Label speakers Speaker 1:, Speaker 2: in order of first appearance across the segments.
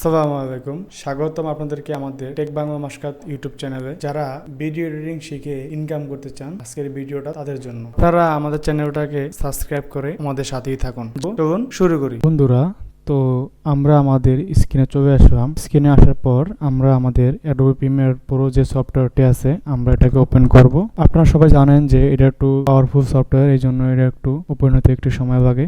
Speaker 1: আসসালামু আলাইকুম, স্বাগতম আপনাদেরকে আমাদের টেক বাংলা মাসকাত ইউটিউব চ্যানেলে। যারা ভিডিও এডিটিং শিখে ইনকাম করতে চান, আজকের ভিডিওটা তাদের জন্য। আপনারা আমাদের চ্যানেলটাকে সাবস্ক্রাইব করে আমাদের সাথেই থাকুন। চলুন শুরু করি বন্ধুরা। তো আমরা আমাদের স্ক্রিনে চলে আসলাম। স্ক্রিনে আসার পর আমরা আমাদের অ্যাডোবি প্রিমিয়ার প্রো যে সফটওয়্যারটি আছে আমরা এটাকে ওপেন করব। আপনারা সবাই জানেন যে এটা একটু পাওয়ারফুল সফটওয়্যার, এই জন্য এটা একটু ওপেন হতে একটু সময় লাগে।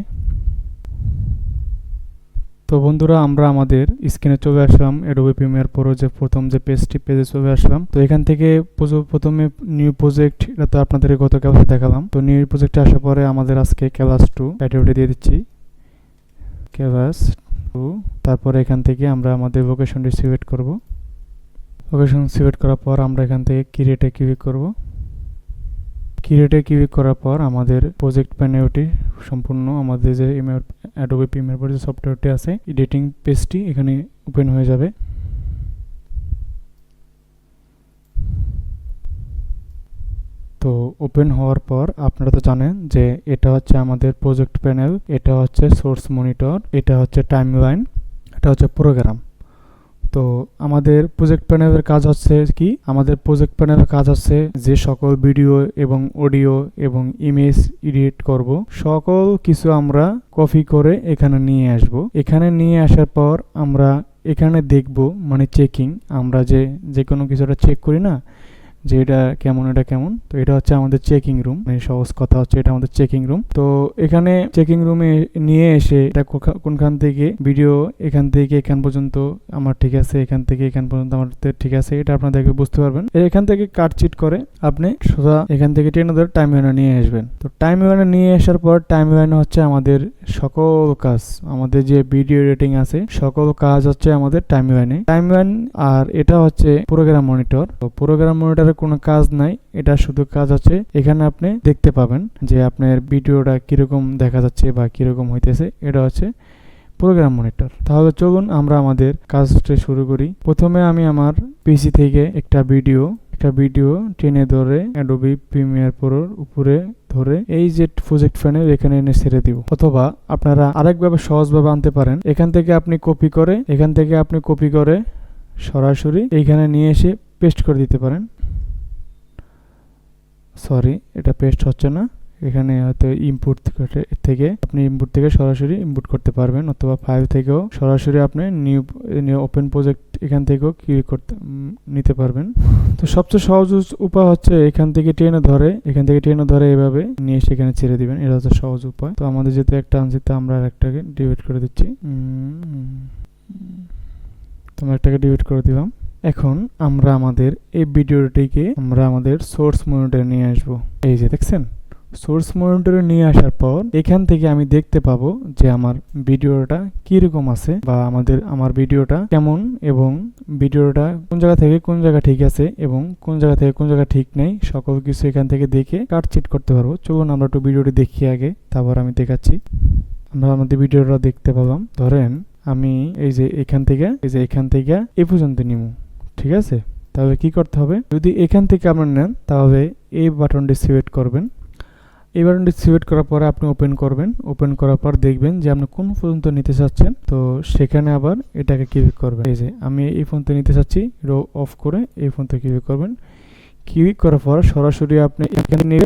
Speaker 1: তো বন্ধুরা, আমরা আমাদের স্ক্রিনে চলে আসলাম অ্যাডোবি প্রিমিয়ার প্রো যে প্রথম যে পেজে চলে আসলাম। তো এখান থেকে প্রথমে নিউ প্রজেক্ট, এটা তো আপনাদের গত ক্লাসে দেখালাম। তো নিউ প্রজেক্টে আসার পরে আমাদের আজকে ক্লাস 2 ক্যাটাগরি দিয়ে দিচ্ছি, ক্লাস 2। তারপরে এখান থেকে আমরা আমাদের লোকেশনটি সিলেক্ট করব। লোকেশন সিলেক্ট করার পর আমরা এখান থেকে ক্রিয়েটে ক্লিক করব। ক্রিয়েটে ক্লিক করার পর আমাদের প্রজেক্ট প্যানেলটি সম্পূর্ণ আমাদের যে অ্যাডোবি প্রিমিয়ার প্রো যে সফটওয়্যারটি আছে এডিটিং পেজটি এখানে ওপেন হয়ে যাবে। তো ওপেন হওয়ার পর আপনারা তো জানেন যে এটা হচ্ছে আমাদের প্রজেক্ট প্যানেল, এটা হচ্ছে সোর্স মনিটর, এটা হচ্ছে টাইমলাইন, এটা হচ্ছে প্রোগ্রাম। তো আমাদের প্রজেক্ট প্যানেলের কাজ হচ্ছে কি, আমাদের প্রজেক্ট প্যানেলের কাজ হচ্ছে যে সকল ভিডিও এবং অডিও এবং ইমেজ এডিট করব, সকল কিছু আমরা কপি করে এখানে নিয়ে আসব। এখানে নিয়ে আসার পর আমরা এখানে দেখব, মানে চেকিং, আমরা যে কোনো কিছুটা চেক করি না যে এটা কেমন এটা কেমন। তো এটা হচ্ছে আমাদের চেকিং রুম, মানে সহজ কথা হচ্ছে এটা আমাদের চেকিং রুম। তো এখানে চেকিং রুমে নিয়ে এসে এটা কোনখান থেকে ভিডিও এখান থেকে এখান পর্যন্ত আমার ঠিক আছে, এখান থেকে এখান পর্যন্ত আমার ঠিক আছে, এটা আপনাদেরকে বুঝতে পারবেন। এখান থেকে কাটচিট করে আপনি সোজা এখান থেকে টেনে ধরে টাইম লাইনে নিয়ে আসবেন। তো টাইম লাইনে নিয়ে আসার পর টাইম লাইনে হচ্ছে আমাদের সকল কাজ, আমাদের যে ভিডিও এডিটিং আছে সকল কাজ হচ্ছে আমাদের টাইম লাইন। আর এটা হচ্ছে প্রোগ্রাম মনিটর। তো প্রোগ্রাম মনিটর কোনো কাজ নাই, এটা শুধু কাজ হচ্ছে এখানে আপনি দেখতে পাবেন যে আপনার ভিডিওটা কিরকম দেখা যাচ্ছে বা কিরকম হইতেছে, এটা হচ্ছে প্রোগ্রাম মনিটর। তাহলে চলুন আমরা আমাদের কাজটা শুরু করি। প্রথমে আমি আমার পিসি থেকে একটা ভিডিও টেনে ধরে অ্যাডোবি প্রিমিয়ার প্রোর উপরে ধরে এই যে প্রজেক্ট প্যানেল এখানে এনে ছেড়ে দিব। অথবা আপনারা আরেকভাবে সহজভাবে আনতে পারেন, এখান থেকে আপনি কপি করে সরাসরি এইখানে নিয়ে এসে পেস্ট করে দিতে পারেন। সরি, এটা পেস্ট হচ্ছে না, এখানে হয়তো ইনপুট থেকে আপনি ইনপুট থেকে সরাসরি ইনপুট করতে পারবেন, অথবা ফাইল থেকেও সরাসরি আপনি নিউ ওপেন প্রজেক্ট এখান থেকেও ক্লিক করতে নিতে পারবেন। তো সবচেয়ে সহজ উপায় হচ্ছে এখান থেকে টেনে ধরে এভাবে নিয়ে সেখানে ছেড়ে দিবেন, এটা হচ্ছে সহজ উপায়। তো আমাদের যেহেতু একটা আনছি তা আমরা আরেকটাকে ডিলিট করে দিচ্ছি। তোমরা একটাকে ডিলিট করে দিলাম। এখন আমরা আমাদের এই ভিডিওটিকে আমরা আমাদের সোর্স মনিটরে নিয়ে আসব। এই যে দেখছেন, সোর্স মনিটরে নিয়ে আসার পর এখান থেকে আমি দেখতে পাবো যে আমার ভিডিওটা কিরকম আছে বা আমার ভিডিওটা কেমন এবং ভিডিওটা কোন জায়গা থেকে কোন জায়গা ঠিক আছে এবং কোন জায়গা থেকে কোন জায়গা ঠিক নেই, সকল কিছু এখান থেকে দেখে কাটচিট করতে পারবো। চলুন আমরা একটু ভিডিওটি দেখি আগে, তারপর আমি দেখাচ্ছি। আমরা আমাদের ভিডিওটা দেখতে পেলাম। ধরেন আমি এই যে এখান থেকে এই পর্যন্ত নিব, ঠিক আছে? তাহলে কি করতে হবে, যদি এখান থেকে আপনার নেন তাহলে এই বাটনটি সিলেক্ট করবেন। এই বাটনটি সিলেক্ট করার পরে আপনি ওপেন করবেন। ওপেন করার পর দেখবেন যে আপনি কোন পর্যন্ত নিতে চাচ্ছেন, তো সেখানে আবার এটাকে ক্লিক করবেন। এই যে আমি এই পর্যন্ত নিতে চাচ্ছি, এটা অফ করে এই পর্যন্ত ক্লিক করবেন। ক্লিক করার পর সরাসরি আপনি এখানে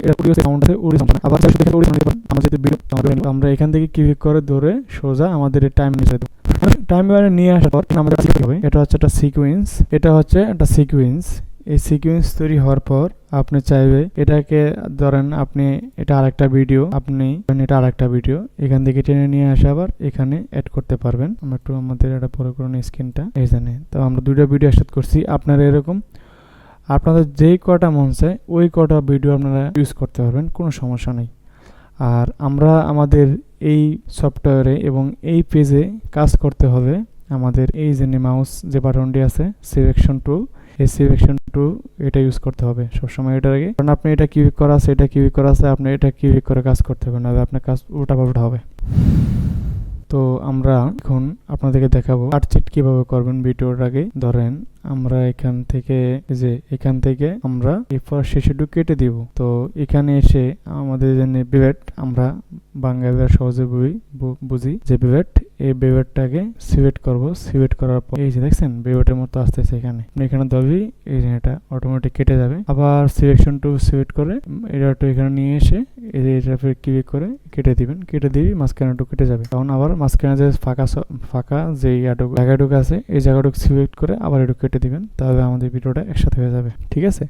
Speaker 1: আমরা এখান থেকে ক্লিক করে ধরে সোজা আমাদের টাইম নিয়ে আসার পর আমাদের এটা হচ্ছে একটা সিকোয়েন্স। এই সিকোয়েন্স তৈরি হওয়ার পর আপনি চাইবে এটাকে ধরেন আপনি এটা আরেকটা ভিডিও এখান থেকে টেনে নিয়ে আসে আবার এখানে অ্যাড করতে পারবেন। আমরা একটু আমাদের এটা বড় করুন স্ক্রিনটা, এই জানে। তো আমরা দুইটা ভিডিও একসাথে করছি, আপনারা এরকম আপনাদের যেই কটা মন চায় ওই কটা ভিডিও আপনারা ইউজ করতে পারবেন, কোনো সমস্যা নেই। আর আমরা আমাদের এই সফটওয়্যারে এবং এই পেজে কাজ করতে হবে আমাদের এই যে মাউস যে বাটনটি আছে সিলেকশন টুল, এই সিলেকশন টুল এটা ইউজ করতে হবে সবসময় এটার আগে, কারণ আপনি এটা ক্লিক করা আছে আপনি এটা ক্লিক করে কাজ করতে হবে, নাহলে আপনার কাজ উল্টাপাল্টা হবে। তো আমরা এখন আপনাদেরকে দেখাবো কাটচিট কিভাবে করবেন ভিডিওর আগে। ধরেন আমরা এখান থেকে আমরা এরপর শেষেটুকু কেটে দিব। তো এখানে এসে আমাদের জন্য বিভেট, আমরা বাঙালিরা সহজে বুঝি যে বিভেট, এই বিভেটটাকে সিলেক্ট করব। সিলেক্ট করার পর এই যে দেখছেন বিভেটের মতো আসতেছে এখানে, এখানে দবি এই যে এটা অটোমেটিক কেটে যাবে। আবার সিলেকশন টু সিলেক্ট করে এটা একটু এখানে নিয়ে এসে এই যে এটা ক্লিক করে কেটে দিবেন। কেটে দিবি মাঝখানে একটু কেটে যাবে। তখন আবার মাঝখানে যে ফাঁকা যে জায়গাটুকু আছে এই জায়গাটুকু সিলেক্ট করে আবার একটু কেটে দিবেন, তাহলে আমাদের ভিডিওটা একসাথে হয়ে যাবে। ঠিক আছে,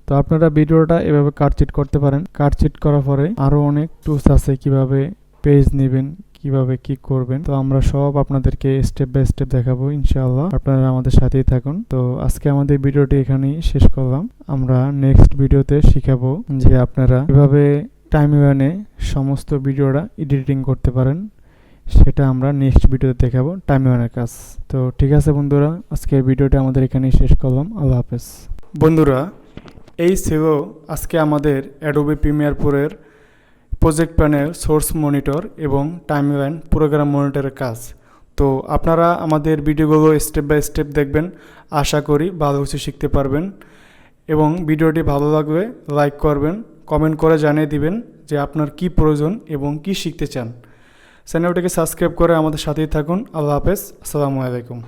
Speaker 1: তো আপনারা ভিডিওটা এভাবে কাটচিট করতে পারেন। কাটচিট করার পরে আরো অনেক টুলস আছে কিভাবে পেজ নেবেন, কিভাবে কি করবেন। তো আমরা সব আপনাদেরকে স্টেপ বাই স্টেপ দেখাবো ইনশাআল্লাহ, আপনারা আমাদের সাথেই থাকুন। তো আজকে আমাদের ভিডিওটি এখানেই শেষ করলাম। আমরা নেক্সট ভিডিওতে শিখাবো যে আপনারা কিভাবে টাইমলাইনে সমস্ত ভিডিওটা এডিটিং করতে পারেন, সেটা আমরা নেক্সট ভিডিওতে দেখাবো টাইমলাইনের কাজ। তো ঠিক আছে বন্ধুরা, আজকের ভিডিওটা আমাদের এখানেই শেষ করলাম। আল্লাহ হাফেজ। বন্ধুরা, এই ছিল আজকে আমাদের অ্যাডোবি প্রিমিয়ার প্রোর প্রজেক্ট প্যানেল, সোর্স মনিটর এবং টাইমলাইন প্রোগ্রাম মনিটরের কাজ। তো আপনারা আমাদের ভিডিওগুলো স্টেপ বাই স্টেপ দেখবেন, আশা করি ভালো কিছু শিখতে পারবেন। এবং ভিডিওটি ভালো লাগলে লাইক করবেন, কমেন্ট করে জানিয়ে দিবেন যে আপনার কি প্রয়োজন এবং কি শিখতে চান। চ্যানেলটিকে সাবস্ক্রাইব করে আমাদের সাথেই থাকুন। আল্লাহ হাফেজ, আসসালামু আলাইকুম।